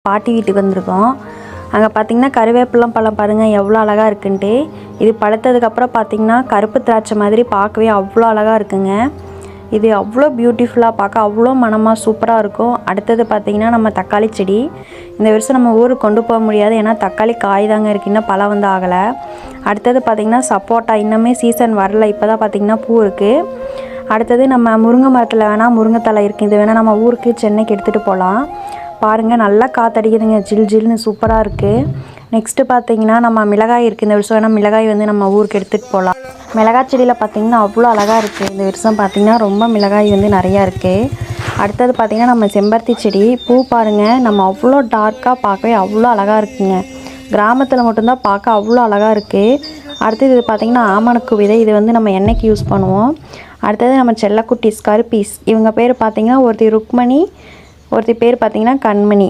பாட்டி வீட்டுக்கு வந்திருக்கோம். அங்கே பார்த்திங்கன்னா கருவேப்பிலம் பழம் பாருங்கள் எவ்வளோ அழகாக இருக்குன்ட்டு. இது பழுத்ததுக்கப்புறம் பார்த்திங்கன்னா கருப்பு திராட்சை மாதிரி பார்க்கவே அவ்வளோ அழகாக இருக்குங்க. இது அவ்வளோ பியூட்டிஃபுல்லாக பார்க்க அவ்வளோ மனமாக சூப்பராக இருக்கும். அடுத்தது பார்த்திங்கன்னா நம்ம தக்காளி செடி. இந்த வருஷம் நம்ம ஊருக்கு கொண்டு போக முடியாது, ஏன்னா தக்காளி காய் தாங்க இருக்குது, இன்னும் பழம் வந்து ஆகலை. அடுத்தது பார்த்திங்கன்னா சப்போட்டா, இன்னுமே சீசன் வரல, இப்போ தான் பார்த்திங்கன்னா பூ இருக்குது. அடுத்தது நம்ம முருங்கை மரத்தில் வேணால் முருங்கைத்தலை இருக்குது, இது வேணால் நம்ம ஊருக்கு சென்னைக்கு எடுத்துகிட்டு போகலாம். பாருங்கள் நல்லா காற்றடிக்குதுங்க, ஜில் ஜில்னு சூப்பராக இருக்குது. நெக்ஸ்ட்டு பார்த்திங்கன்னா நம்ம மிளகாய் இருக்குது, இந்த வருஷம் வேணால் மிளகாய் வந்து நம்ம ஊருக்கு எடுத்துகிட்டு போகலாம். மிளகாய் செடியில் பார்த்திங்கன்னா அவ்வளோ அழகாக இருக்குது. இந்த வருஷம் பார்த்திங்கன்னா ரொம்ப மிளகாய் வந்து நிறையா இருக்குது. அடுத்தது பார்த்திங்கன்னா நம்ம செம்பருத்தி செடி. பூ பாருங்கள், நம்ம அவ்வளோ டார்க்காக பார்க்கவே அவ்வளோ அழகாக இருக்குங்க. கிராமத்தில் மட்டும்தான் பார்க்க அவ்வளோ அழகாக இருக்குது. அடுத்தது இது பார்த்திங்கன்னா ஆமணக்கு விதை, இது வந்து நம்ம எண்ணெய்க்கு யூஸ் பண்ணுவோம். அடுத்தது நம்ம செல்லக்குட்டீஸ் கருப்பீஸ், இவங்க பேர் பார்த்திங்கன்னா ஒருத்தி ருக்மணி, ஒருத்தி பேர் பார்த்திங்கன்னா கண்மணி.